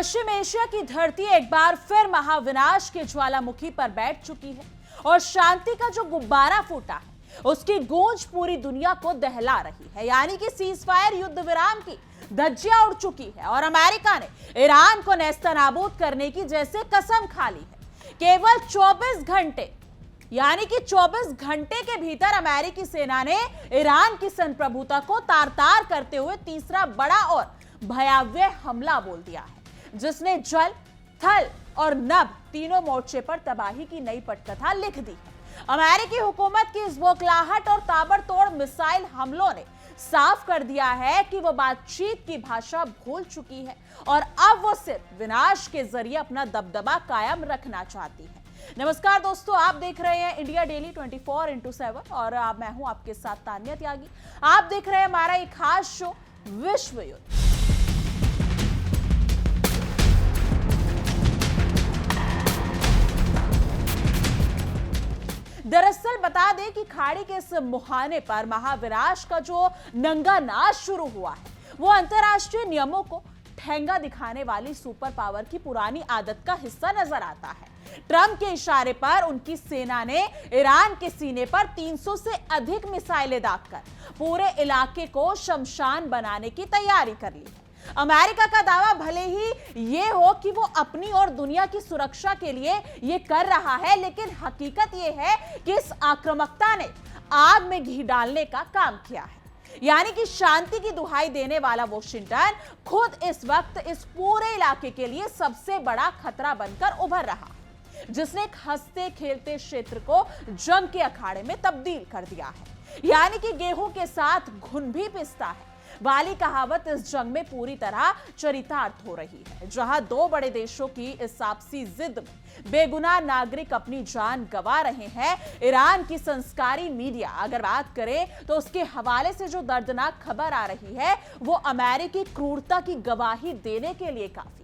पश्चिम Asia की धरती एक बार फिर महाविनाश के ज्वालामुखी पर बैठ चुकी है और शांति का जो गुब्बारा फूटा है उसकी गूंज पूरी दुनिया को दहला रही है। यानी कि सीजफायर युद्ध विराम की धज्जियां उड़ चुकी है और अमेरिका ने ईरान को नेस्तनाबूद करने की जैसे कसम खा ली है। केवल 24 घंटे यानी कि 24 घंटे के भीतर अमेरिकी सेना ने ईरान की संप्रभुता को तार-तार करते हुए तीसरा बड़ा और भयावह हमला बोल दिया है, जिसने जल, थल और नभ तीनों मोर्चे पर तबाही की नई पटकथा लिख दी है। अमेरिकी हुकूमत की इस बौखलाहट और ताबड़तोड़ मिसाइल हमलों ने साफ कर दिया है कि वो बातचीत की भाषा भूल चुकी है और अब वो सिर्फ विनाश के जरिए अपना दबदबा कायम रखना चाहती है। नमस्कार दोस्तों, आप देख रहे हैं इंडिया डेली 24x7 और मैं हूं आपके साथ तान्या त्यागी। आप देख रहे हैं हमारा एक खास शो विश्व युद्ध। दरअसल बता दें कि खाड़ी के इस मुहाने पर महाविनाश का जो नंगा नाच शुरू हुआ है वो अंतर्राष्ट्रीय नियमों को ठेंगा दिखाने वाली सुपर पावर की पुरानी आदत का हिस्सा नजर आता है। ट्रंप के इशारे पर उनकी सेना ने ईरान के सीने पर 300 से अधिक मिसाइलें दागकर पूरे इलाके को शमशान बनाने की तैयारी कर ली है। अमेरिका का दावा भले ही ये हो कि वो अपनी और दुनिया की सुरक्षा के लिए ये कर रहा है, लेकिन हकीकत ये है कि इस आक्रामकता ने आग में घी डालने का काम किया है। यानी कि शांति की दुहाई देने वाला वॉशिंगटन खुद इस वक्त इस पूरे इलाके के लिए सबसे बड़ा खतरा बनकर उभर रहा है, जिसने एक हंसते खेलते क्षेत्र को जंग के अखाड़े में तब्दील कर दिया है। यानी कि गेहूं के साथ घुन भी पिसता है वाली कहावत इस जंग में पूरी तरह चरितार्थ हो रही है, जहां दो बड़े देशों की इस आपसी जिद में बेगुनाह नागरिक अपनी जान गंवा रहे हैं। ईरान की संस्कारी मीडिया अगर बात करें तो उसके हवाले से जो दर्दनाक खबर आ रही है वो अमेरिकी क्रूरता की गवाही देने के लिए काफी।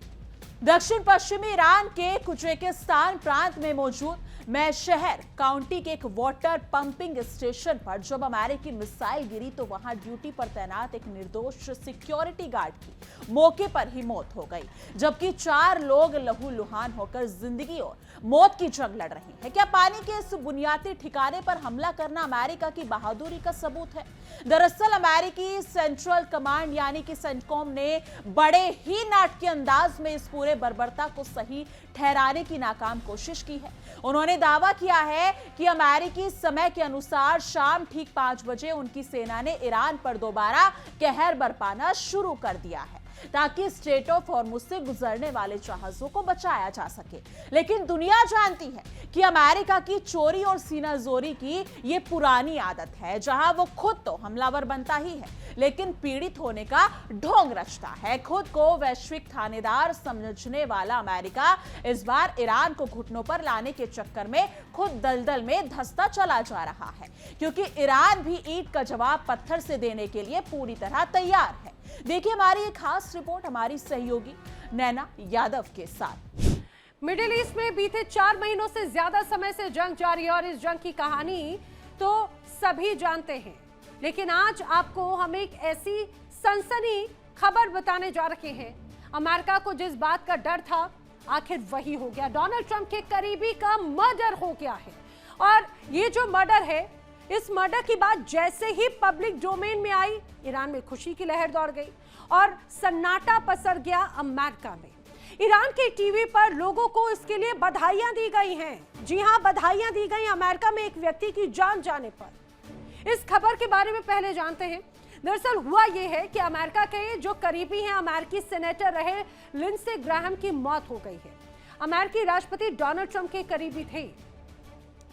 दक्षिण पश्चिमी ईरान के कुचेकिस्तान प्रांत में मौजूद मैं शहर काउंटी के एक वाटर पंपिंग स्टेशन पर जब अमेरिकी मिसाइल गिरी तो वहां ड्यूटी पर तैनात एक निर्दोष सिक्योरिटी गार्ड की मौके पर ही मौत हो गई, जबकि 4 लोग लहूलुहान होकर जिंदगी और मौत की जंग लड़ रहे हैं। क्या पानी के इस बुनियादी ठिकाने पर हमला करना अमेरिका की बहादुरी का सबूत है? दरअसल अमेरिकी सेंट्रल कमांड यानी कि सेंटकॉम ने बड़े ही नाटकीय अंदाज में इस पूरे बर्बरता को सही ठहराने की नाकाम कोशिश की है। उन्होंने दावा किया है कि अमेरिकी समय के अनुसार शाम ठीक 5 बजे उनकी सेना ने ईरान पर दोबारा कहर बरपाना शुरू कर दिया है ताकि स्ट्रेट ऑफ हॉर्मुज से गुजरने वाले जहाजों को बचाया जा सके। लेकिन दुनिया जानती है कि अमेरिका की चोरी और सीनाजोरी की ये पुरानी आदत है, जहां वो खुद तो हमलावर बनता ही है लेकिन पीड़ित होने का ढोंग रचता है। खुद को वैश्विक थानेदार समझने वाला अमेरिका इस बार ईरान को घुटनों पर लाने के चक्कर में खुद दलदल में धंसता चला जा रहा है, क्योंकि ईरान भी ईंट का जवाब पत्थर से देने के लिए पूरी तरह तैयार है। देखिए हमारी एक खास रिपोर्ट हमारी सहयोगी नैना यादव के साथ। मिडिल ईस्ट में बीते 4 महीनों से ज्यादा समय से जंग जारी है और इस जंग की कहानी तो सभी जानते हैं, लेकिन आज आपको हम एक ऐसी सनसनी खबर बताने जा रहे हैं। अमेरिका को जिस बात का डर था आखिर वही हो गया। डोनाल्ड ट्रंप के करीबी का मर्डर हो गया है और ये जो मर्डर है, इस मर्डर की बात जैसे ही पब्लिक डोमेन में आई, ईरान में खुशी की लहर दौड़ गई और सन्नाटा पसर गया अमेरिका में। ईरान के टीवी पर लोगों को इसके लिए बधाइयां दी गई हैं। जी हां, बधाइयां दी गई अमेरिका में एक व्यक्ति की जान जाने पर। इस खबर के बारे में पहले जानते हैं। दरअसल हुआ यह है कि अमेरिका के जो करीबी हैं, अमेरिकी सेनेटर रहे लिंडसे ग्राहम की मौत हो गई है। अमेरिकी राष्ट्रपति डोनाल्ड ट्रंप के करीबी थे।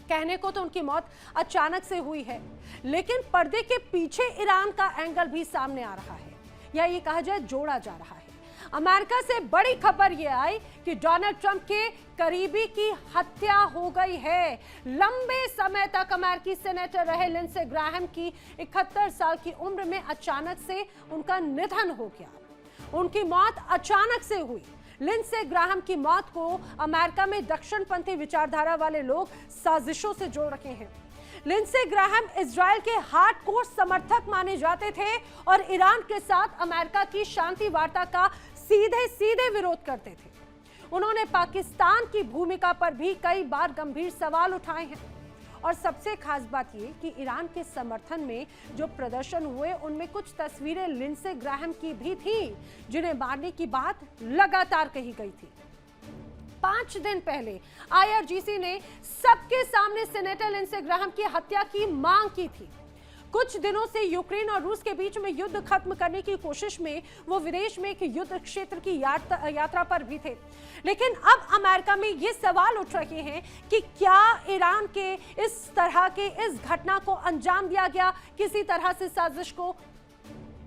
कहने को तो उनकी मौत अचानक से हुई है, लेकिन पर्दे के पीछे ईरान का एंगल भी सामने आ रहा है, या ये कहा जाए जोड़ा जा रहा है। अमेरिका से बड़ी खबर यह आई कि डोनाल्ड ट्रंप के करीबी की हत्या हो गई है। लंबे समय तक अमेरिकी सेनेटर रहे लिंडसे ग्राहम की 71 साल की उम्र में अचानक से उनका निधन हो गया। उनकी मौत अचानक से हुई। लिंडसे ग्राहम की मौत को अमेरिका में दक्षिणपंथी विचारधारा वाले लोग साजिशों से जोड़ रखे हैं। लिंडसे ग्राहम इजराइल के हार्डकोर समर्थक माने जाते थे और ईरान के साथ अमेरिका की शांति वार्ता का सीधे सीधे विरोध करते थे। उन्होंने पाकिस्तान की भूमिका पर भी कई बार गंभीर सवाल उठाए हैं। और सबसे खास बात यह कि ईरान के समर्थन में जो प्रदर्शन हुए उनमें कुछ तस्वीरें लिंडसे ग्राहम की भी थी, जिन्हें मारने की बात लगातार कही गई थी। 5 दिन पहले आईआरजीसी ने सबके सामने सेनेटर लिंडसे ग्राहम की हत्या की मांग की थी। कुछ दिनों से यूक्रेन और रूस के बीच में युद्ध खत्म करने की कोशिश में वो विदेश में एक युद्ध क्षेत्र की यात्रा पर भी थे। लेकिन अब अमेरिका में ये सवाल उठ रहे हैं कि क्या ईरान के इस तरह के इस घटना को अंजाम दिया गया किसी तरह से साजिश को,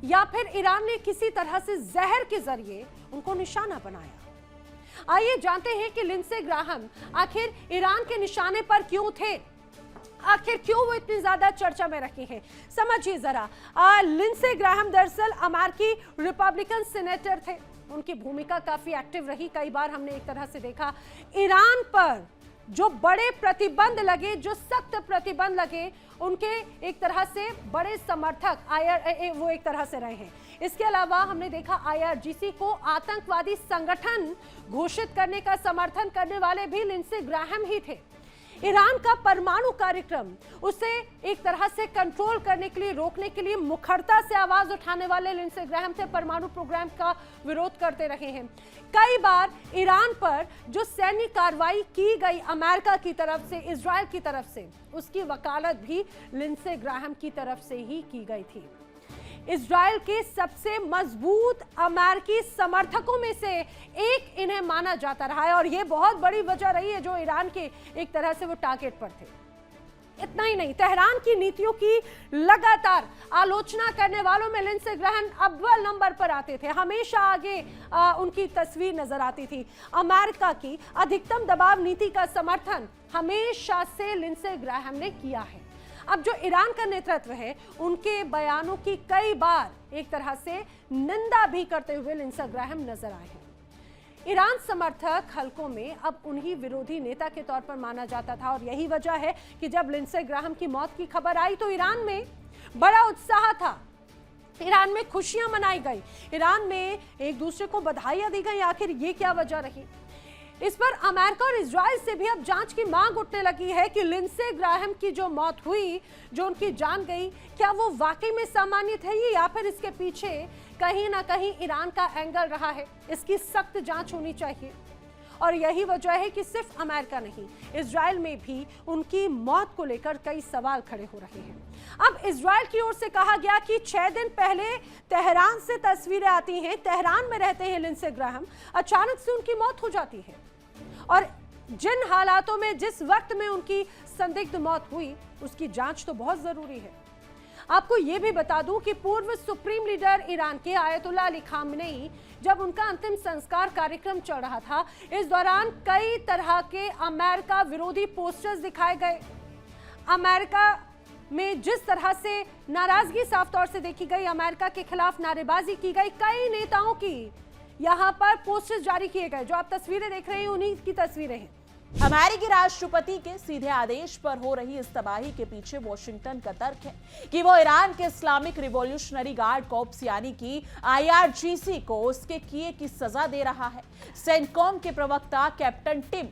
या फिर ईरान ने किसी तरह से जहर के जरिए उनको निशाना बनाया। आइए जानते हैं कि लिंडसे ग्राहम आखिर ईरान के निशाने पर क्यों थे, आखिर क्यों वो इतनी ज्यादा चर्चा में रखे हैं। समझिए जरा। लिंडसे ग्राहम दरअसल अमेरिकी रिपब्लिकन सीनेटर थे। उनकी भूमिका काफी एक्टिव रही। कई बार हमने एक तरह से देखा ईरान पर जो बड़े प्रतिबंध लगे, जो सख्त प्रतिबंध लगे, उनके एक तरह से बड़े समर्थक वो एक तरह से रहे हैं। इसके अलावा हमने देखा आईआरजीसी को आतंकवादी संगठन घोषित करने का समर्थन करने वाले भी लिंडसे ग्राहम ही थे। ईरान का परमाणु कार्यक्रम उसे एक तरह से कंट्रोल करने के लिए, रोकने के लिए मुखरता से आवाज उठाने वाले लिंडसे ग्राहम थे। परमाणु प्रोग्राम का विरोध करते रहे हैं। कई बार ईरान पर जो सैन्य कार्रवाई की गई अमेरिका की तरफ से, इजराइल की तरफ से, उसकी वकालत भी लिंडसे ग्राहम की तरफ से ही की गई थी। इजराइल के सबसे मजबूत अमेरिकी समर्थकों में से एक इन्हें माना जाता रहा है और यह बहुत बड़ी वजह रही है जो ईरान के एक तरह से वो टारगेट पर थे। इतना ही नहीं, तेहरान की नीतियों की लगातार आलोचना करने वालों में लिंडसे ग्राहम अव्वल नंबर पर आते थे। हमेशा आगे उनकी तस्वीर नजर आती थी। अमेरिका की अधिकतम दबाव नीति का समर्थन हमेशा से लिंडसे ग्राहम ने किया है। अब जो ईरान का नेतृत्व है, उनके बयानों की कई बार एक तरह से निंदा भी करते हुए लिंडसे ग्राहम नजर आए हैं। ईरान समर्थक हलकों में अब उन्हीं विरोधी नेता के तौर पर माना जाता था और यही वजह है कि जब लिंडसे ग्राहम की मौत की खबर आई तो ईरान में बड़ा उत्साह था। ईरान में खुशियां मनाई गई, ईरान में एक दूसरे को बधाइयां दी गई। आखिर ये क्या वजह रही? इस पर अमेरिका और इजराइल से भी अब जांच की मांग उठने लगी है कि लिंडसे ग्राहम की जो मौत हुई, जो उनकी जान गई, क्या वो वाकई में सामान्य थे या फिर इसके पीछे कहीं ना कहीं ईरान का एंगल रहा है। इसकी सख्त जांच होनी चाहिए। और यही वजह है कि सिर्फ अमेरिका नहीं, इजराइल में भी उनकी मौत को लेकर कई सवाल खड़े हो रहे हैं। अब इजराइल की ओर से कहा गया कि 6 दिन पहले तेहरान से तस्वीरें आती हैं, तेहरान में रहते हैं लिंडसे ग्राहम, अचानक से उनकी मौत हो जाती है और जिन हालातों में, जिस वक्त में उनकी संदिग्ध मौत हुई, उसकी जांच तो बहुत जरूरी है। आपको यह भी बता दूं कि पूर्व सुप्रीम लीडर ईरान के आयतुल्लाह अली खामनेई, जब उनका अंतिम संस्कार कार्यक्रम चल रहा था, इस दौरान कई तरह के अमेरिका विरोधी पोस्टर्स दिखाए गए। अमेरिका में जिस तरह से नाराजगी साफ तौर से देखी गई, अमेरिका के खिलाफ नारेबाजी की गई, कई नेताओं की यहां पर पोस्टर्स जारी किए गए। जो आप तस्वीरें देख रहे हैं उन्हीं की तस्वीरें हैं। अमेरिकी राष्ट्रपति के सीधे आदेश पर हो रही इस तबाही के पीछे वॉशिंगटन का तर्क है कि वो ईरान के इस्लामिक रिवॉल्यूशनरी गार्ड कॉर्प्स यानी कि आईआरजीसी को उसके किए की सजा दे रहा है। सेंटकॉम के प्रवक्ता कैप्टन टिम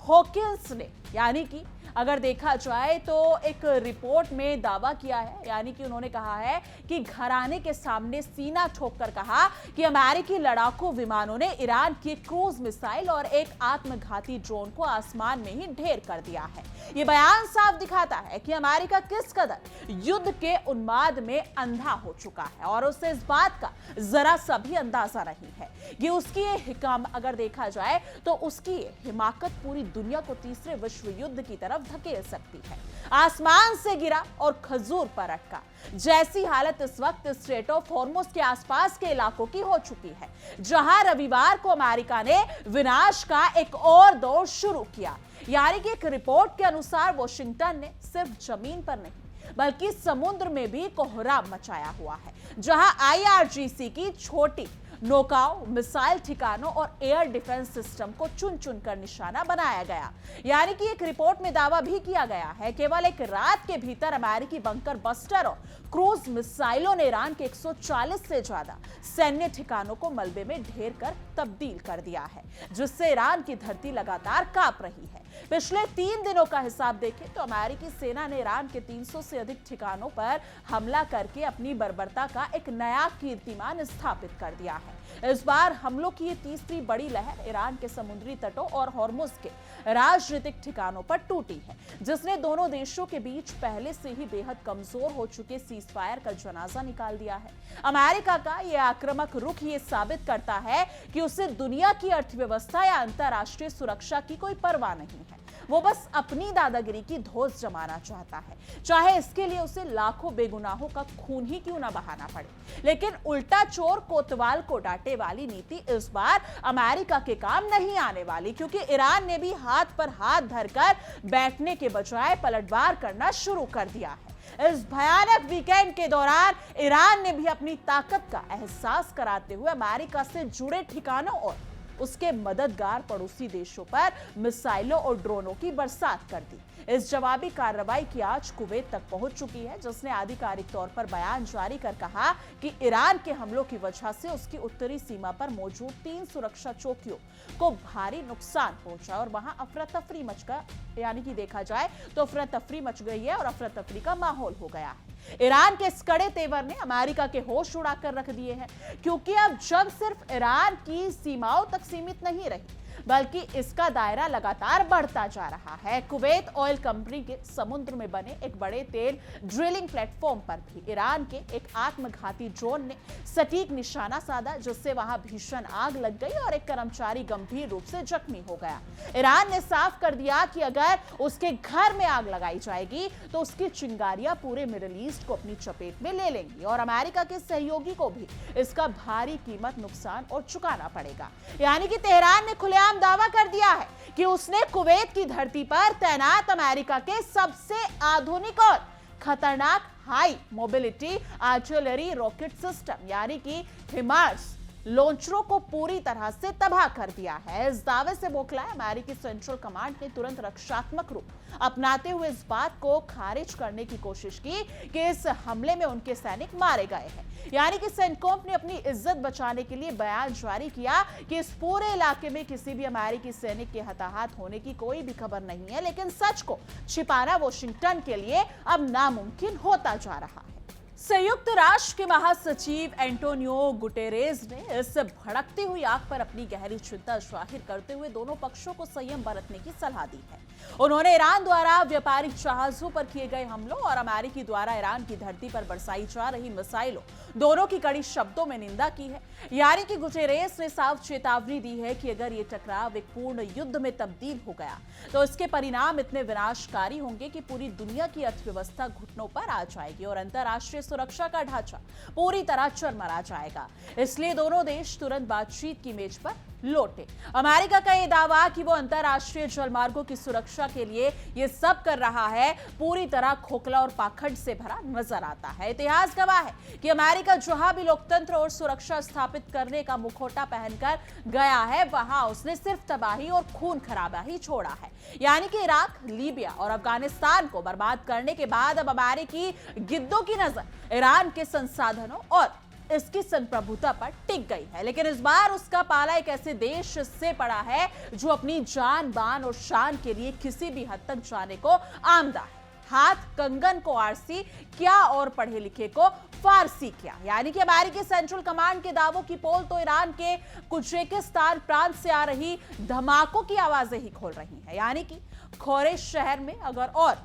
हॉकिंस ने, यानी कि अगर देखा जाए तो एक रिपोर्ट में दावा किया है, यानी कि उन्होंने कहा है कि घराने के सामने सीना ठोककर कहा कि अमेरिकी लड़ाकू विमानों ने ईरान की क्रूज मिसाइल और एक आत्मघाती ड्रोन को आसमान में ही ढेर कर दिया है। यह बयान साफ दिखाता है कि अमेरिका किस कदर युद्ध के उन्माद में अंधा हो चुका है और उसे इस बात का जरा सा भी अंदाजा नहीं है कि उसकी ये हिकाम, अगर देखा जाए तो उसकी ये हिमाकत पूरी दुनिया को तीसरे विश्व युद्ध की तरफ धकेल सकती है। आसमान से गिरा और खजूर पर अटका जैसी हालत इस वक्त स्ट्रेट ऑफ हॉर्मुज के आसपास के इलाकों की हो चुकी है, जहां रविवार को अमेरिका ने विनाश का एक और दौर शुरू किया। यानी कि एक रिपोर्ट के अनुसार वॉशिंगटन ने सिर्फ जमीन पर नहीं बल्कि समुद्र में भी कोहराम मचाया हुआ है, जहां आईआरजीसी की छोटी नौकाओं, मिसाइल ठिकानों और एयर डिफेंस सिस्टम को चुन चुन कर निशाना बनाया गया। यानी कि एक रिपोर्ट में दावा भी किया गया है केवल एक रात के भीतर अमेरिकी बंकर बस्टर और क्रूज मिसाइलों ने ईरान के 140 से ज्यादा सैन्य ठिकानों को मलबे में ढेर कर तब्दील कर दिया है, जिससे ईरान की धरती लगातार कांप रही है। पिछले 3 दिनों का हिसाब देखें तो अमेरिकी सेना ने ईरान के 300 से अधिक ठिकानों पर हमला करके अपनी बर्बरता का एक नया कीर्तिमान स्थापित कर दिया है। इस बार हमलों की ये तीसरी बड़ी लहर ईरान के समुद्री तटों और हॉर्मुज के राजनीतिक ठिकानों पर टूटी है, जिसने दोनों देशों के बीच पहले से ही बेहद कमजोर हो चुके सीजफायर का जनाजा निकाल दिया है। अमेरिका का यह आक्रामक रुख ये साबित करता है कि उसे दुनिया की अर्थव्यवस्था या अंतर्राष्ट्रीय सुरक्षा की कोई परवाह नहीं है। वो बस अपनी दादागिरी की धौंस जमाना चाहता है, चाहे इसके लिए उसे लाखों बेगुनाहों का खून ही क्यों ना बहाना पड़े। लेकिन उल्टा चोर कोतवाल को डांटे वाली नीति इस बार अमेरिका के काम नहीं आने वाली, क्योंकि ईरान ने भी हाथ पर हाथ धरकर बैठने के बजाय पलटवार करना शुरू कर दिया है। इस भयानक वीकेंड के दौरान ईरान ने भी अपनी ताकत का एहसास कराते हुए अमेरिका से जुड़े ठिकानों और उसके मददगार पड़ोसी देशों पर मिसाइलों और ड्रोनों की बरसात कर दी। इस जवाबी कार्रवाई की आज कुवैत तक पहुंच चुकी है, जिसने आधिकारिक तौर पर बयान जारी कर कहा कि ईरान के हमलों की वजह से उसकी उत्तरी सीमा पर मौजूद 3 सुरक्षा चौकियों को भारी नुकसान पहुंचा और वहां अफरा तफरी मच गई। यानी कि देखा जाए तो अफरा तफरी मच गई है और अफरा तफरी का माहौल हो गया है। ईरान के इस कड़े तेवर ने अमेरिका के होश उड़ाकर रख दिए हैं, क्योंकि अब जंग सिर्फ ईरान की सीमाओं तक सीमित नहीं रही, बल्कि इसका दायरा लगातार बढ़ता जा रहा है। कुवैत ऑयल कंपनी के समुद्र में बने एक बड़े तेल ड्रिलिंग प्लेटफॉर्म पर भी ईरान के एक आत्मघाती ड्रोन ने सटीक निशाना साधा, जिससे वहां भीषण आग लग गई और एक कर्मचारी गंभीर रूप से जख्मी हो गया। ईरान ने साफ कर दिया कि अगर उसके घर में आग लगाई जाएगी तो उसकी चिंगारियां पूरे मिडिल ईस्ट को अपनी चपेट में ले लेंगी और अमेरिका के सहयोगी को भी इसका भारी कीमत नुकसान और चुकाना पड़ेगा। यानी कि तेहरान ने खुलेआम दावा कर दिया है कि उसने कुवैत की धरती पर तैनात अमेरिका के सबसे आधुनिक और खतरनाक high mobility artillery rocket system यानी कि हिमार्स लॉन्चरों को पूरी तरह से तबाह कर दिया है। इस दावे से बौखलाए अमेरिकी सेंट्रल कमांड ने तुरंत रक्षात्मक रूप अपनाते हुए इस बात को खारिज करने की कोशिश की कि इस हमले में उनके सैनिक मारे गए हैं। यानी कि सेंटकॉम ने अपनी इज्जत बचाने के लिए बयान जारी किया कि इस पूरे इलाके में किसी भी अमेरिकी सैनिक के हताहत होने की कोई भी खबर नहीं है, लेकिन सच को छिपाना वॉशिंगटन के लिए अब नामुमकिन होता जा रहा है। संयुक्त राष्ट्र के महासचिव एंटोनियो गुटेरेस ने इस भड़कती हुई आग पर अपनी गहरी चिंता जाहिर करते हुए दोनों पक्षों को संयम बरतने की सलाह दी है। उन्होंने ईरान द्वारा व्यापारिक जहाजों पर किए गए हमलों और अमेरिकी द्वारा ईरान की धरती पर बरसाई जा रही मिसाइलों दोनों की कड़ी शब्दों में निंदा की है। यानी कि गुटेरेस ने साफ चेतावनी दी है कि अगर ये टकराव एक पूर्ण युद्ध में तब्दील हो गया तो इसके परिणाम इतने विनाशकारी होंगे कि पूरी दुनिया की अर्थव्यवस्था घुटनों पर आ जाएगी और अंतर्राष्ट्रीय सुरक्षा का ढांचा पूरी तरह चरमरा जाएगा। इसलिए दोनों देश तुरंत बातचीत की मेज पर लौटे। अमेरिका का यह दावा कि वो अंतर्राष्ट्रीय जलमार्गों की सुरक्षा के लिए ये सब कर रहा है पूरी तरह खोखला और पाखंड से भरा नजर आता है। इतिहास गवाह है कि अमेरिका जहां भी लोकतंत्र और सुरक्षा स्थापित करने का मुखौटा पहनकर गया है, वहां उसने सिर्फ तबाही और खून खराबा ही छोड़ा है। यानी कि इराक, लीबिया और अफगानिस्तान को बर्बाद करने के बाद अब अमेरिकी गिद्धों की नजर ईरान के संसाधनों और इसकी संप्रभुता पर टिक गई है। लेकिन इस बार उसका पाला एक ऐसे देश से पड़ा है जो अपनी जान, बान और शान के लिए किसी भी हद तक जाने को आमदा है। हाथ कंगन को आरसी क्या और पढ़े लिखे को फारसी क्या। यानी कि अमेरिकी सेंट्रल कमांड के दावों की पोल तो ईरान के कुर्जेकिस्तान प्रांत से आ रही धमाकों की आवाजें ही खोल रही है। यानी कि खोरेश शहर में अगर और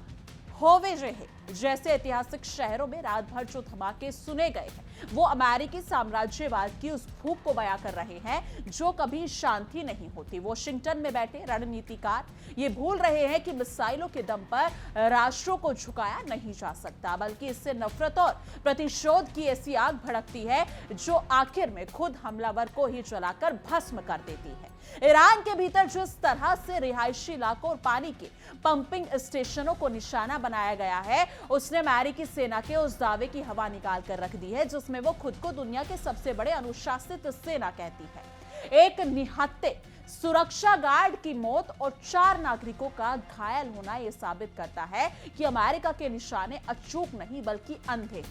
होवेजे जैसे ऐतिहासिक शहरों में रात भर जो धमाके सुने गए हैं वो अमेरिकी साम्राज्यवाद की उस भूख को बयां कर रहे हैं जो कभी शांति नहीं होती। वॉशिंगटन में बैठे रणनीतिकार ये भूल रहे हैं कि मिसाइलों के दम पर राष्ट्रों को झुकाया नहीं जा सकता, बल्कि इससे नफरत और प्रतिशोध की ऐसी आग भड़कती है जो आखिर में खुद हमलावर को ही जलाकर भस्म कर देती है। ईरान के भीतर जिस तरह से रिहायशी इलाकों और पानी के पंपिंग स्टेशनों को निशाना बनाया गया है उसने अमेरिकी सेना के उस दावे की हवा निकाल कर रख दी है जिसमें वो खुद को दुनिया के सबसे बड़े अनुशासित सेना कहती है। एक निहत्थे सुरक्षा गार्ड की मौत और 4 नागरिकों का घायल होना यह साबित करता है कि अमेरिका के निशाने अचूक नहीं बल्कि अंधे,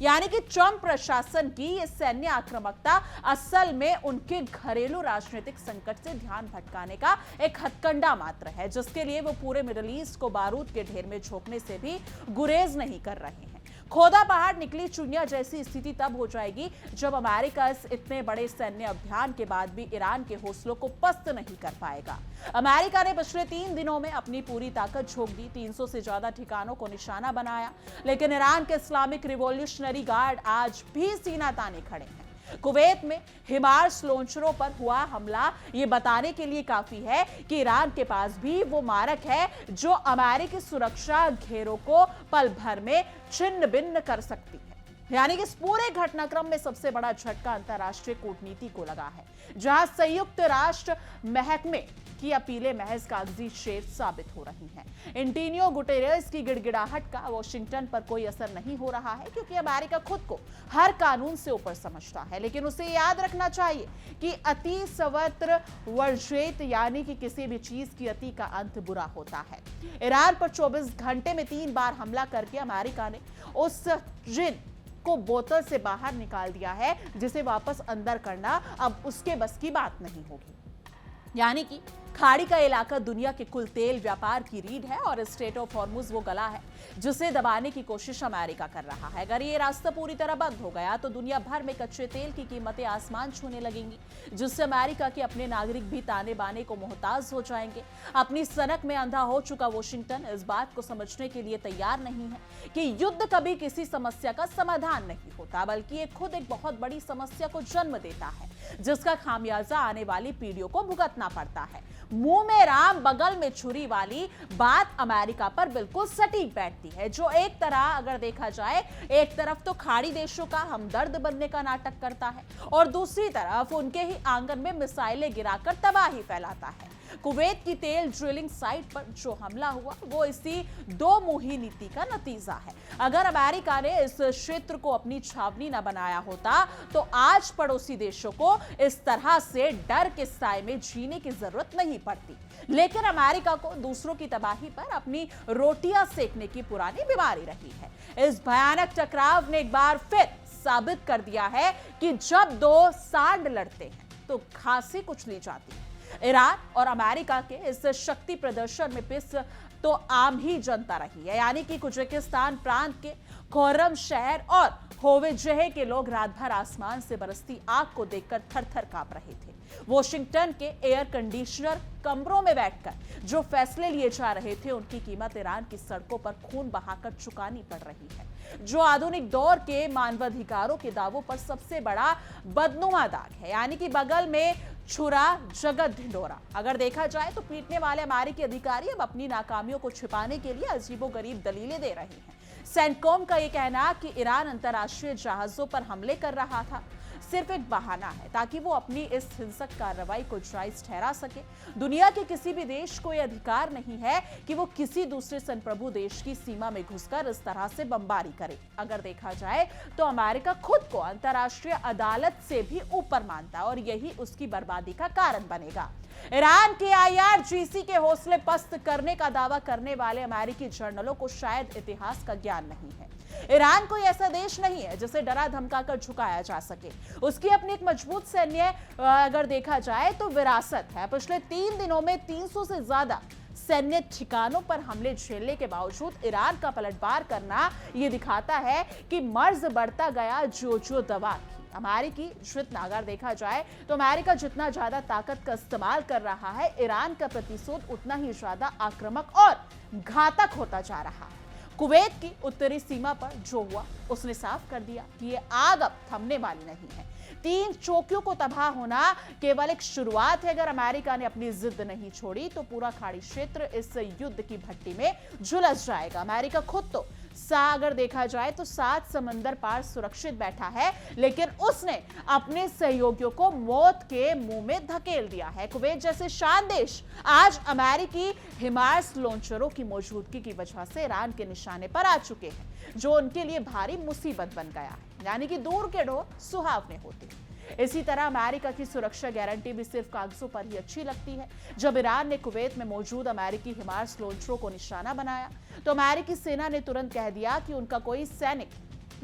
यानी कि ट्रंप प्रशासन की यह सैन्य आक्रामकता असल में उनके घरेलू राजनीतिक संकट से ध्यान भटकाने का एक हथकंडा मात्र है, जिसके लिए वो पूरे मिडिल ईस्ट को बारूद के ढेर में झोंकने से भी गुरेज नहीं कर रहे हैं। खोदा पहाड़ निकली चुनिया जैसी स्थिति तब हो जाएगी जब अमेरिका इस इतने बड़े सैन्य अभियान के बाद भी ईरान के हौसलों को पस्त नहीं कर पाएगा। अमेरिका ने पिछले 3 दिनों में अपनी पूरी ताकत झोंक दी, 300 से ज्यादा ठिकानों को निशाना बनाया, लेकिन ईरान के इस्लामिक रिवॉल्यूशनरी गार्ड आज भी सीना ताने खड़े हैं। कुवैत में हिमार्स लॉन्चरों पर हुआ हमला ये बताने के लिए काफी है कि ईरान के पास भी वो मारक है जो अमेरिकी सुरक्षा घेरों को पल भर में छिन्न भिन्न कर सकती है। यानी कि इस पूरे घटनाक्रम में सबसे बड़ा झटका अंतर्राष्ट्रीय कूटनीति को लगा है, जहां संयुक्त राष्ट्र महकमे की अपीलें महज कागजी शेर साबित हो रही हैं। एंटोनियो गुटेरेस की गिड़गिड़ाहट का वॉशिंगटन पर कोई असर नहीं हो रहा है, क्योंकि अमेरिका खुद को हर कानून से ऊपर समझता है, लेकिन उसे याद रखना चाहिए कि अति सर्वत्र वर्जित, यानी कि किसी भी चीज की अति का अंत बुरा होता है। ईरान पर 24 घंटे में 3 बार हमला करके अमेरिका ने उस जिन को बोतल से बाहर निकाल दिया है जिसे वापस अंदर करना अब उसके बस की बात नहीं होगी। यानी कि खाड़ी का इलाका दुनिया के कुल तेल व्यापार की रीढ़ है और स्ट्रेट ऑफ हॉर्मुज वो गला है जिसे दबाने की कोशिश अमेरिका कर रहा है। अगर ये रास्ता पूरी तरह बंद हो गया तो दुनिया भर में कच्चे तेल की कीमतें आसमान छूने लगेंगी, जिससे अमेरिका के अपने नागरिक भी ताने बाने को मोहताज हो जाएंगे। अपनी सनक में अंधा हो चुका वॉशिंगटन इस बात को समझने के लिए तैयार नहीं है कि युद्ध कभी किसी समस्या का समाधान नहीं होता, बल्कि ये खुद एक बहुत बड़ी समस्या को जन्म देता है, जिसका खामियाजा आने वाली पीढ़ियों को भुगतना पड़ता है। मुंह में राम बगल में छुरी वाली बात अमेरिका पर बिल्कुल सटीक बैठती है, जो एक तरह अगर देखा जाए, एक तरफ तो खाड़ी देशों का हमदर्द बनने का नाटक करता है और दूसरी तरफ उनके ही आंगन में मिसाइलें गिराकर तबाही फैलाता है। कुवैत की तेल ड्रिलिंग साइट पर जो हमला हुआ वो इसी दो मुही नीति का नतीजा है। अगर अमेरिका ने इस क्षेत्र को अपनी छावनी न बनाया होता तो आज पड़ोसी देशों को इस तरह से डर के साए में जीने की जरूरत नहीं पड़ती। लेकिन अमेरिका को दूसरों की तबाही पर अपनी रोटियां सेकने की पुरानी बीमारी रही है। इस भयानक टकराव ने एक बार फिर साबित कर दिया है कि जब दो सांड लड़ते हैं तो घासें कुचली जाती है। ईरान और अमेरिका के इस शक्ति प्रदर्शन में पिस तो आम ही जनता रही है, यानी कि कुर्जिस्तान प्रांत के खोरम शहर और होवेजह के लोग रात भर आसमान से बरसती आग को देखकर थर-थर कांप रहे थे। वॉशिंगटन के एयर कंडीशनर कमरों में बैठकर जो फैसले लिए जा रहे थे उनकी कीमत ईरान की सड़कों पर खून बहाकर चुकानी पड़ रही है, जो आधुनिक दौर के मानवाधिकारों के दावों पर सबसे बड़ा बदनुमा दाग है। यानी कि बगल में छुरा जगत ढिंडोरा। अगर देखा जाए तो पीटने वाले अमेरिकी अधिकारी अब अपनी नाकामियों को छिपाने के लिए अजीबोगरीब दलीलें दे रहे हैं। सेंटकॉम का यह कहना कि ईरान अंतर्राष्ट्रीय जहाजों पर हमले कर रहा था सिर्फ एक बहाना है ताकि वो अपनी इस हिंसक कार्रवाई को जायज ठहरा सके। दुनिया के किसी भी देश को यह अधिकार नहीं है कि वो किसी दूसरे संप्रभु देश की सीमा में घुसकर इस तरह से बमबारी करे। अगर देखा जाए तो अमेरिका खुद को अंतर्राष्ट्रीय अदालत से भी ऊपर मानता है और यही उसकी बर्बादी का कारण बनेगा। ईरान के IRGC के हौसले पस्त करने का दावा करने वाले अमेरिकी जर्नलों को शायद इतिहास का ज्ञान नहीं है। ईरान कोई ऐसा देश नहीं है जिसे डरा धमकाकर झुकाया जा सके। उसकी अपनी एक मजबूत सैन्य अगर देखा जाए तो विरासत है। पिछले 3 दिनों में 300 से ज्यादा सैन्य ठिकानों पर हमले झेलने के बावजूद ईरान का पलटवार करना यह दिखाता है कि मर्ज बढ़ता गया जो दवा की। अमेरिकी जितना अगर देखा जाए तो अमेरिका जितना ज्यादा ताकत का इस्तेमाल कर रहा है, ईरान का प्रतिशोध उतना ही ज्यादा आक्रामक और घातक होता जा रहा है। कुवैत की उत्तरी सीमा पर जो हुआ उसने साफ कर दिया कि ये आग अब थमने वाली नहीं है। 3 चौकियों को तबाह होना केवल एक शुरुआत है। अगर अमेरिका ने अपनी जिद नहीं छोड़ी तो पूरा खाड़ी क्षेत्र इस युद्ध की भट्टी में झुलस जाएगा। अमेरिका खुद तो अगर देखा जाए तो 7 समंदर पार सुरक्षित बैठा है, लेकिन उसने अपने सहयोगियों को मौत के मुंह में धकेल दिया है। कुवैत जैसे शांत देश आज अमेरिकी हिमार्स लॉन्चरों की मौजूदगी की वजह से ईरान के निशाने पर आ चुके हैं, जो उनके लिए भारी मुसीबत बन गया है। यानी कि दूर के ढोर सुहावने होते हैं। इसी तरह अमेरिका की सुरक्षा गारंटी भी सिर्फ कागजों पर ही अच्छी लगती है। जब ईरान ने कुवैत में मौजूद अमेरिकी हिमार्स लॉन्चरों को निशाना बनाया तो अमेरिकी सेना ने तुरंत कह दिया कि उनका कोई सैनिक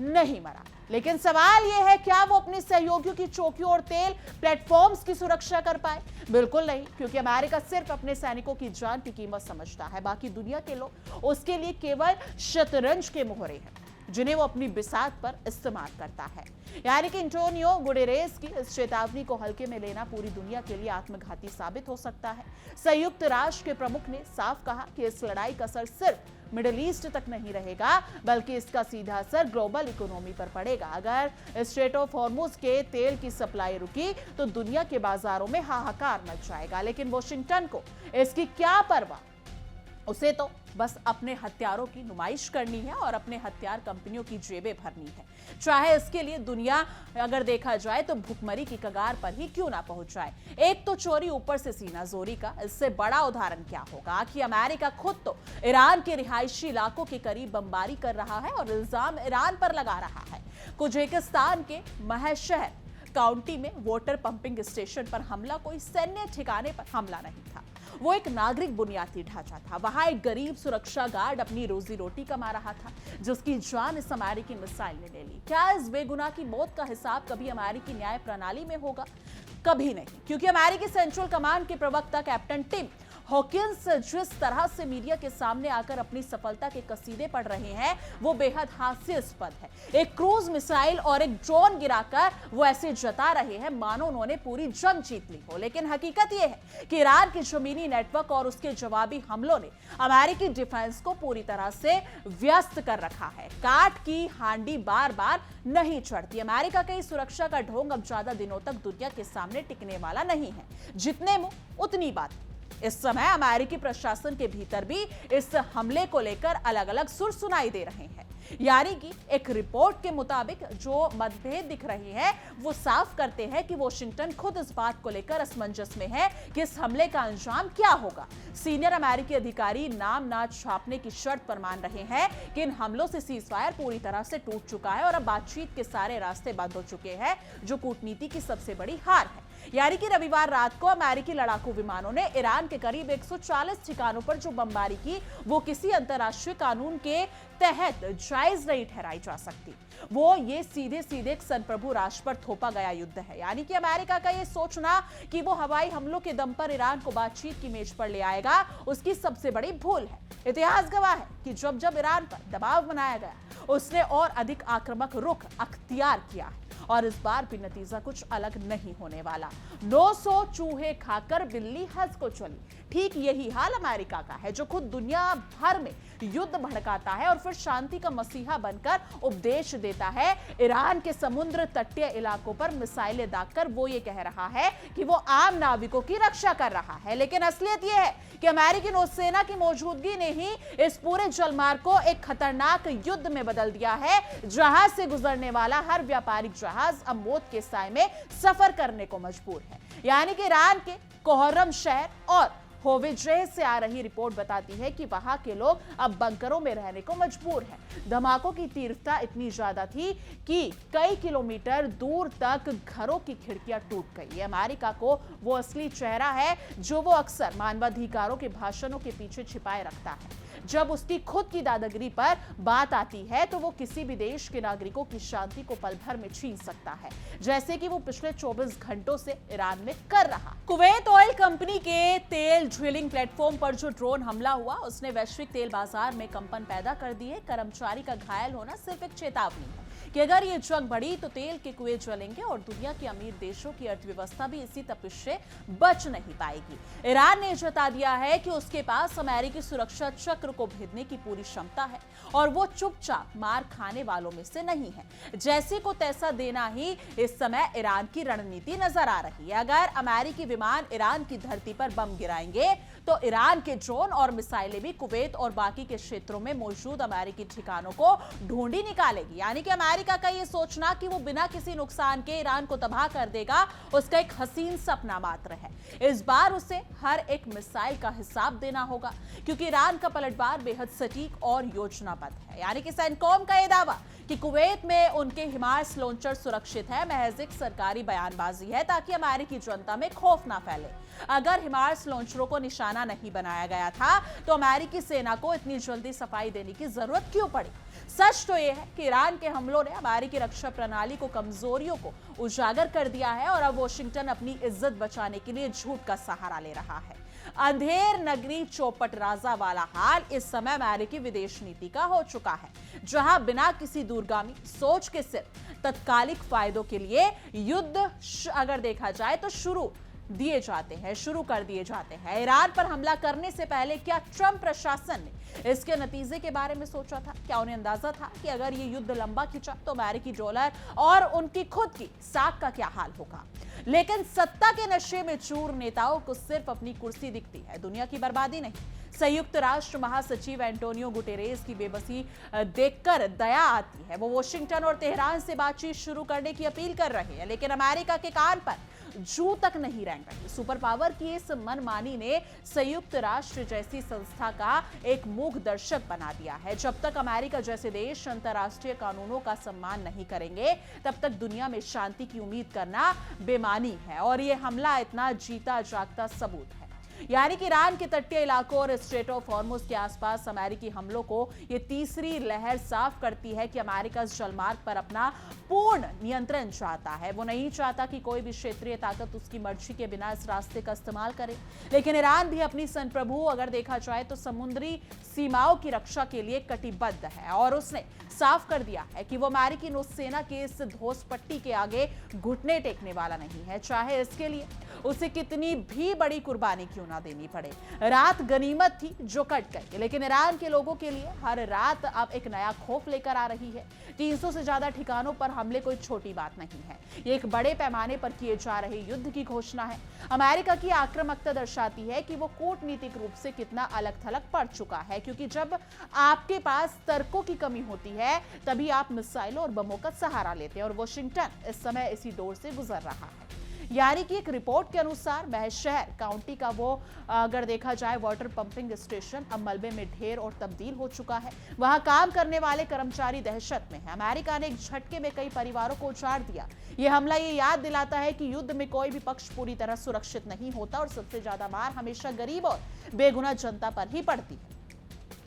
नहीं मरा। लेकिन सवाल यह है, क्या वो अपने सहयोगियों की चौकियों और तेल प्लेटफॉर्म्स की सुरक्षा कर पाए? बिल्कुल नहीं, क्योंकि अमेरिका सिर्फ अपने सैनिकों की जान की कीमत समझता है। बाकी दुनिया के लोग उसके लिए केवल शतरंज के मोहरे हैं, जिन्हें वो अपनी बिसात पर इस्तेमाल करता है। यानी कि एंटोनियो गुटेरेस की इस चेतावनी को हल्के में लेना पूरी दुनिया के लिए आत्मघाती साबित हो सकता है। संयुक्त राष्ट्र के प्रमुख ने साफ कहा कि इस लड़ाई का असर सिर्फ मिडिल ईस्ट तक नहीं रहेगा, बल्कि इसका सीधा असर ग्लोबल इकोनॉमी पर पड़ेगा। अगर स्ट्रेट ऑफ हॉर्मुज के तेल की सप्लाई रुकी तो दुनिया के बाजारों में हाहाकार मच जाएगा। लेकिन वॉशिंगटन को इसकी क्या परवाह? उसे तो बस अपने हथियारों की नुमाइश करनी है और अपने हथियार कंपनियों की जेबें भरनी है, चाहे इसके लिए दुनिया अगर देखा जाए तो भुखमरी की कगार पर ही क्यों ना पहुंच जाए। एक तो चोरी, ऊपर से सीना जोरी का। इससे बड़ा उदाहरण क्या होगा कि अमेरिका खुद तो ईरान के रिहायशी इलाकों के करीब बमबारी कर रहा है और इल्जाम ईरान पर लगा रहा है। कुजेकिस्तान के महज शहर काउंटी में वाटर पंपिंग स्टेशन पर हमला कोई सैन्य ठिकाने पर हमला नहीं था, वो एक नागरिक बुनियादी ढांचा था। वहां एक गरीब सुरक्षा गार्ड अपनी रोजी रोटी कमा रहा था, जिसकी जान इस अमेरिकी मिसाइल ने ले ली। क्या इस बेगुनाह की मौत का हिसाब कभी अमेरिकी न्याय प्रणाली में होगा? कभी नहीं, क्योंकि अमेरिकी सेंट्रल कमांड के प्रवक्ता कैप्टन टिम हॉकिंस जिस तरह से मीडिया के सामने आकर अपनी सफलता के कसीदे पढ़ रहे हैं, वो बेहद हास्यास्पद है। एक क्रूज मिसाइल और एक ड्रोन गिराकर वो ऐसे जता रहे हैं मानो उन्होंने पूरी जंग जीत ली हो। लेकिन हकीकत यह है कि ईरान के जमीनी नेटवर्क और उसके जवाबी हमलों ने अमेरिकी डिफेंस को पूरी तरह से व्यस्त कर रखा है। काठ की हांडी बार बार नहीं चढ़ती। अमेरिका के सुरक्षा का ढोंग अब ज्यादा दिनों तक दुनिया के सामने टिकने वाला नहीं है। जितने मुंह उतनी बात। इस समय अमेरिकी प्रशासन के भीतर भी इस हमले को लेकर अलग अलग सुर सुनाई दे रहे हैं। यानी कि एक रिपोर्ट के मुताबिक जो मतभेद दिख रहे हैं वो साफ करते हैं कि वॉशिंगटन खुद इस बात को लेकर असमंजस में है कि इस हमले का अंजाम क्या होगा। सीनियर अमेरिकी अधिकारी नाम ना छापने की शर्त पर मान रहे हैं कि इन हमलों से सीजफायर पूरी तरह से टूट चुका है और अब बातचीत के सारे रास्ते बंद हो चुके हैं, जो कूटनीति की सबसे बड़ी हार है। यानी कि रविवार रात को अमेरिकी लड़ाकू विमानों ने ईरान के करीब 140 ठिकानों पर जो बमबारी की, वो किसी अंतर्राष्ट्रीय कानून के तहत जायज नहीं ठहराई जा सकती। वो ये सीधे सीधे एक संप्रभु राष्ट्र पर थोपा गया युद्ध है। यानी कि अमेरिका का ये सोचना कि वो हवाई हमलों के दम पर ईरान को बातचीत की मेज पर ले आएगा, उसकी सबसे बड़ी भूल है। इतिहास गवाह है कि जब जब ईरान पर दबाव बनाया गया, उसने और अधिक आक्रामक रुख अख्तियार किया है और इस बार भी नतीजा कुछ अलग नहीं होने वाला। 900 चूहे खाकर बिल्ली हंस को चली। ठीक यही हाल अमेरिका का है, जो खुद दुनिया भर में युद्ध भड़काता है और फिर शांति का मसीहा बनकर उपदेश देता है। ईरान के समुद्र तटीय इलाकों पर मिसाइलें दागकर वो ये कह रहा है कि वो आम नाविकों की रक्षा कर रहा है, लेकिन असलियत ये है कि अमेरिकी नौसेना की मौजूदगी ने ही इस पूरे जलमार्ग को एक खतरनाक युद्ध में बदल दिया है, जहां से गुजरने वाला हर व्यापारिक जहाज अब मौत के साए में सफर करने को मजबूर है। यानी कि ईरान के कोहरम शहर और होवेजह से आ रही रिपोर्ट बताती है कि वहां के लोग अब बंकरों में रहने को मजबूर हैं। धमाकों की तीव्रता इतनी ज्यादा थी कि कई किलोमीटर दूर तक घरों की खिड़कियां टूट गई। ये अमेरिका को वो असली चेहरा है जो वो अक्सर मानवाधिकारों के भाषणों के पीछे छिपाए रखता है। जब उसकी खुद की दादागिरी पर बात आती है तो वो किसी भी देश के नागरिकों की शांति को पल भर में छीन सकता है, जैसे कि वो पिछले 24 घंटों से ईरान में कर रहा। कुवैत ऑयल कंपनी के तेल ड्रिलिंग प्लेटफॉर्म पर जो ड्रोन हमला हुआ, उसने वैश्विक तेल बाजार में कंपन पैदा कर दी है। कर्मचारी का घायल होना सिर्फ एक चेतावनी है कि अगर ये जंग बढ़ी तो तेल के कुएं जलेंगे और दुनिया के अमीर देशों की अर्थव्यवस्था भी इसी तपिश से बच नहीं पाएगी। ईरान ने जता दिया है कि उसके पास अमेरिकी सुरक्षा चक्र को भेदने की पूरी क्षमता है और वो चुपचाप मार खाने वालों में से नहीं है। जैसे को तैसा देना ही इस समय ईरान की रणनीति नजर आ रही है। अगर अमेरिकी विमान ईरान की धरती पर बम गिराएंगे तो ईरान के ड्रोन और मिसाइलें भी कुवैत और बाकी के क्षेत्रों में मौजूद अमेरिकी ठिकानों को ढूंढी निकालेगी। यानी कि अमेरिका का यह सोचना कि वो बिना किसी नुकसान के ईरान को तबाह कर देगा, उसका एक हसीन सपना मात्र है। इस बार उसे हर एक मिसाइल का हिसाब देना होगा, क्योंकि ईरान का पलटवार बेहद सटीक और योजनाबद्ध है। यानी कि सेंटकॉम का यह दावा कि कुवैत में उनके हिमार्स लॉन्चर सुरक्षित है महज एक सरकारी बयानबाजी है, ताकि अमेरिकी जनता में खौफ ना फैले। अगर हिमार्स लॉन्चरों को निशाना नहीं बनाया गया था तो अमेरिकी सेना को इतनी जल्दी सफाई देने की जरूरत क्यों पड़ी? सच तो यह है कि ईरान के हमलों ने अमेरिकी रक्षा प्रणाली को कमजोरियों को उजागर कर दिया है और अब वॉशिंगटन अपनी इज्जत बचाने के लिए झूठ का सहारा ले रहा है। अंधेर नगरी चौपट राजा वाला हाल इस समय अमेरिकी विदेश नीति का हो चुका है, जहां बिना किसी दूरगामी सोच के सिर्फ तत्कालिक फायदों के लिए युद्ध अगर देखा जाए तो शुरू कर दिए जाते हैं। ईरान पर हमला करने से पहले क्या ट्रंप प्रशासन ने इसके नतीजे के बारे में सोचा था? क्या उन्हें अंदाजा था कि अगर ये युद्ध लंबा खिंचा तो अमेरिकी डॉलर और उनकी खुद की साख का क्या हाल होगा? लेकिन सत्ता के नशे में चूर नेताओं को सिर्फ अपनी कुर्सी दिखती है, दुनिया की बर्बादी नहीं। संयुक्त राष्ट्र महासचिव एंटोनियो गुटेरेस की बेबसी देखकर दया आती है। वो वॉशिंगटन और तेहरान से बातचीत शुरू करने की अपील कर रहे हैं, लेकिन अमेरिका के कान पर जू तक नहीं रेंग रही। सुपर पावर की इस मनमानी ने संयुक्त राष्ट्र जैसी संस्था का एक मूक दर्शक बना दिया है। जब तक अमेरिका जैसे देश अंतर्राष्ट्रीय कानूनों का सम्मान नहीं करेंगे, तब तक दुनिया में शांति की उम्मीद करना बेमानी है। और यह हमला इतना जीता जागता सबूत है। यानी कि ईरान के तटीय इलाकों और स्ट्रेट ऑफ हॉर्मुज के आसपास अमेरिकी हमलों को यह तीसरी लहर साफ करती है कि अमेरिका इस जलमार्ग पर अपना पूर्ण नियंत्रण चाहता है। वो नहीं चाहता कि कोई भी क्षेत्रीय ताकत उसकी मर्जी के बिना इस रास्ते का इस्तेमाल करे। लेकिन ईरान भी अपनी संप्रभु अगर देखा जाए तो समुद्री सीमाओं की रक्षा के लिए कटिबद्ध है, और उसने साफ कर दिया है कि वो अमेरिकी नौसेना के इस धौस पट्टी के आगे घुटने टेकने वाला नहीं है, चाहे इसके लिए उसे कितनी भी बड़ी कुर्बानी क्यों ना देनी पड़े। रात गनीमत थी जो कट गई, लेकिन ईरान के लोगों के लिए हर रात अब एक नया खौफ लेकर आ रही है। 300 से ज्यादा ठिकानों पर हमले कोई छोटी बात नहीं है, ये एक बड़े पैमाने पर किए जा रहे युद्ध की घोषणा है। अमेरिका की आक्रामकता दर्शाती है कि वो कूटनीतिक रूप से कितना अलग थलग पड़ चुका है, क्योंकि जब आपके पास तर्कों की कमी होती है तभी आप मिसाइलों और बमों का सहारा लेते हैं, और वॉशिंगटन इस समय इसी दौर से गुजर रहा है। यानी कि एक रिपोर्ट के अनुसार महज शहर काउंटी का वो अगर देखा जाए वाटर पंपिंग स्टेशन अब मलबे में ढेर और तब्दील हो चुका है। वहां काम करने वाले कर्मचारी दहशत में है। अमेरिका ने एक झटके में कई परिवारों को उजाड़ दिया। यह हमला ये याद दिलाता है कि युद्ध में कोई भी पक्ष पूरी तरह सुरक्षित नहीं होता, और सबसे ज्यादा मार हमेशा गरीब और बेगुनाह जनता पर ही पड़ती है।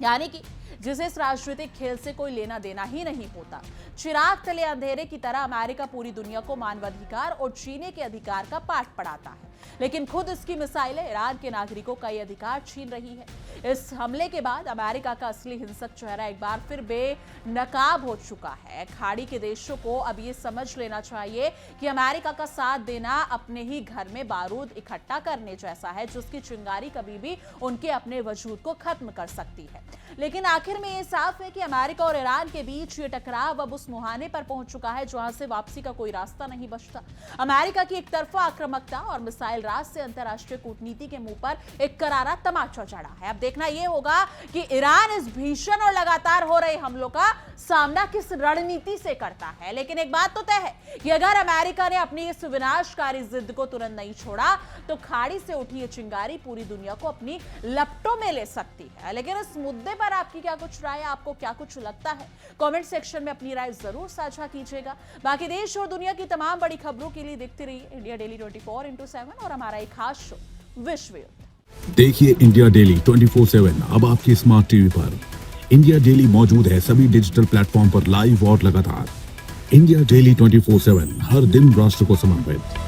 यानी कि जिसे इस राजनीतिक खेल से कोई लेना देना ही नहीं होता। चिराग तले अंधेरे की तरह अमेरिका पूरी दुनिया को मानवाधिकार और जीने के अधिकार का पाठ पढ़ाता है, लेकिन खुद इसकी मिसाइलें ईरान के नागरिकों का ये अधिकार छीन रही है। इस हमले के बाद अमेरिका का असली हिंसक चेहरा एक बार फिर बेनकाब हो चुका है। खाड़ी के देशों को अब ये समझ लेना चाहिए कि अमेरिका का साथ देना अपने ही घर में बारूद इकट्ठा करने जैसा है, जिसकी चिंगारी कभी भी उनके अपने वजूद को खत्म कर सकती है। लेकिन आखिर में ये साफ है कि अमेरिका और ईरान के बीच ये टकराव अब उस मुहाने पर पहुंच चुका है जहां से वापसी का कोई रास्ता नहीं बचता। अमेरिका की एक तरफा आक्रामकता और मिसाइल राज से अंतर्राष्ट्रीय कूटनीति के मुंह पर एक करारा तमाचा चढ़ा है। अब देखना यह होगा कि ईरान इस भीषण और लगातार हो रहे हमलों का सामना किस रणनीति से करता है। लेकिन एक बात तो तय है कि अगर अमेरिका ने अपनी इस विनाशकारी जिद को तुरंत नहीं छोड़ा तो खाड़ी से उठी ये चिंगारी पूरी दुनिया को अपनी लपटों में ले सकती है। लेकिन इस मुद्दे पर आपकी क्या कुछ राय है? आपको क्या कुछ लगता है? कमेंट सेक्शन में अपनी राय जरूर साझा कीजिएगा। बाकी देश और दुनिया की तमाम बड़ी खबरों के लिए देखते रहिए इंडिया डेली 24x7 और हमारा एक खास शो विश्व युद्ध। देखिए इंडिया डेली 24/7 अब आपकी स्मार्ट टीवी पर। इंडिया डेली मौजूद है सभी डिजिटल प्लेटफॉर्म पर लाइव और लगातार। इंडिया डेली 24/7 हर दिन राष्ट्र को समर्पित।